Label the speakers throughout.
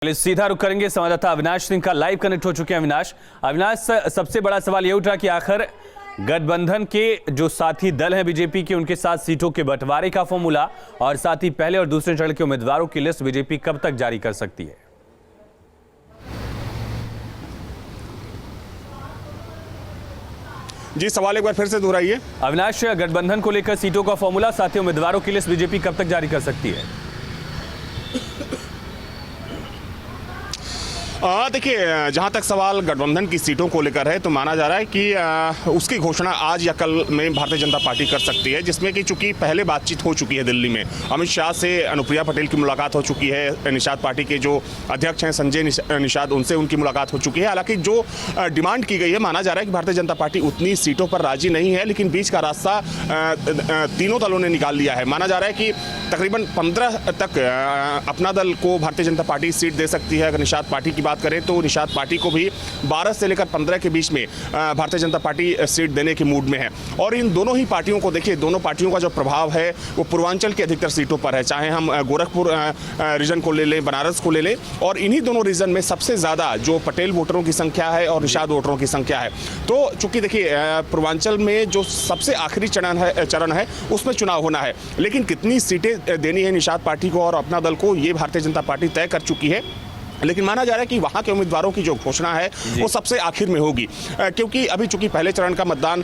Speaker 1: सीधा रुक करेंगे संवाददाता अविनाश सिंह का लाइव कनेक्ट हो चुके हैं। अविनाश, सबसे बड़ा सवाल ये उठा कि आखिर गठबंधन के जो साथी दल हैं बीजेपी के, उनके साथ सीटों के बंटवारे का फॉर्मूला और साथ ही पहले और दूसरे चरण के उम्मीदवारों की लिस्ट बीजेपी कब तक जारी कर सकती है?
Speaker 2: जी, सवाल एक बार फिर से दोहराइए।
Speaker 1: अविनाश, गठबंधन को लेकर सीटों का फॉर्मूला, साथ ही उम्मीदवारों की लिस्ट बीजेपी कब तक जारी कर सकती है?
Speaker 2: देखिए, जहां तक सवाल गठबंधन की सीटों को लेकर है तो माना जा रहा है कि उसकी घोषणा आज या कल में भारतीय जनता पार्टी कर सकती है, जिसमें कि चूंकि पहले बातचीत हो चुकी है दिल्ली में। अमित शाह से अनुप्रिया पटेल की मुलाकात हो चुकी है, निषाद पार्टी के जो अध्यक्ष हैं संजय निषाद, उनसे उनकी मुलाकात हो चुकी है। हालांकि जो डिमांड की गई है, माना जा रहा है कि भारतीय जनता पार्टी उतनी सीटों पर राजी नहीं है, लेकिन बीच का रास्ता तीनों दलों ने निकाल लिया है। माना जा रहा है कि तकरीबन 15 तक अपना दल को भारतीय जनता पार्टी सीट दे सकती है। अगर निषाद पार्टी की बात करें तो निषाद पार्टी को भी 12 से लेकर 15 के बीच में भारतीय जनता पार्टी सीट देने के मूड में है। और इन दोनों ही पार्टियों को देखिए, दोनों पार्टियों का जो प्रभाव है वो पूर्वांचल के अधिकतर सीटों पर है, चाहे हम गोरखपुर रीजन को ले लें, बनारस को ले लें। और इन्हीं दोनों रीजन में सबसे ज़्यादा जो पटेल वोटरों की संख्या है और निषाद वोटरों की संख्या है। तो चूंकि देखिए, पूर्वांचल में जो सबसे आखिरी चरण है उसमें चुनाव होना है, लेकिन कितनी सीटें देनी है निषाद पार्टी को और अपना दल को, ये भारतीय जनता पार्टी तय कर चुकी है। लेकिन माना जा रहा है कि वहां के उम्मीदवारों की जो घोषणा है वो सबसे आखिर में होगी, क्योंकि अभी चूंकि पहले चरण का मतदान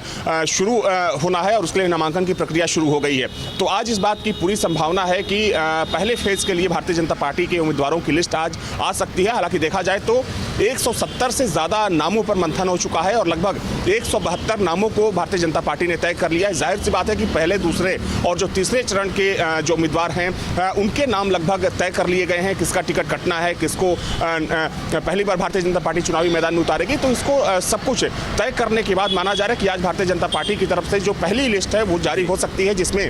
Speaker 2: शुरू होना है और उसके लिए नामांकन की प्रक्रिया शुरू हो गई है। तो आज इस बात की पूरी संभावना है कि पहले फेज के लिए भारतीय जनता पार्टी के उम्मीदवारों की लिस्ट आज आ सकती है। हालांकि देखा जाए तो 170 से ज़्यादा नामों पर मंथन हो चुका है और लगभग 172 नामों को भारतीय जनता पार्टी ने तय कर लिया है। जाहिर सी बात है कि पहले, दूसरे और जो तीसरे चरण के जो उम्मीदवार हैं उनके नाम लगभग तय कर लिए गए हैं। किसका टिकट कटना है, किसको पहली बार भारतीय जनता पार्टी चुनावी मैदान में उतारेगी, तो इसको सब कुछ तय करने के बाद माना जा रहा है कि आज भारतीय जनता पार्टी की तरफ से जो पहली लिस्ट है वो जारी हो सकती है, जिसमें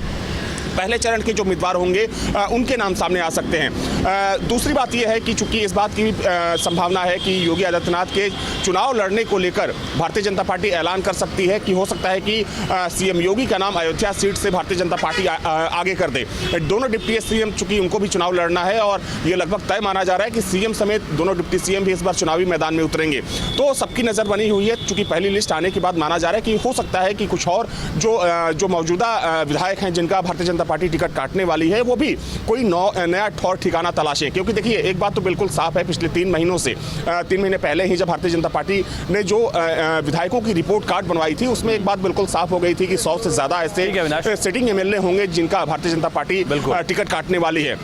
Speaker 2: पहले चरण के जो उम्मीदवार होंगे उनके नाम सामने आ सकते हैं। दूसरी बात यह है कि चूंकि इस बात की संभावना है कि योगी आदित्यनाथ के चुनाव लड़ने को लेकर भारतीय जनता पार्टी ऐलान कर सकती है कि हो सकता है कि सीएम योगी का नाम अयोध्या सीट से भारतीय जनता पार्टी आगे कर दे। दोनों डिप्टी सीएम चूंकि उनको भी चुनाव लड़ना है और ये लगभग तय माना जा रहा है कि सीएम समेत दोनों डिप्टी सीएम भी इस बार चुनावी मैदान में उतरेंगे। तो सबकी नज़र बनी हुई है। चूंकि पहली लिस्ट आने के बाद माना जा रहा है कि हो सकता है कि कुछ और जो मौजूदा विधायक हैं जिनका भारतीय जनता पार्टी टिकट काटने वाली है, वो भी कोई नया ठौर ठिकाना तलाशें। क्योंकि देखिए, एक बात तो बिल्कुल साफ है, पिछले 3 महीनों से 3 महीने पहले ही जब भारतीय जनता पार्टी ने जो विधायकों की रिपोर्ट कार्ड बनवाई थी, उसमें एक बात बिल्कुल साफ हो गई थी कि 100 से ज्यादा ऐसे सिटिंग एमएलए होंगे जिनका भारतीय जनता पार्टी टिकट काटने वाली है।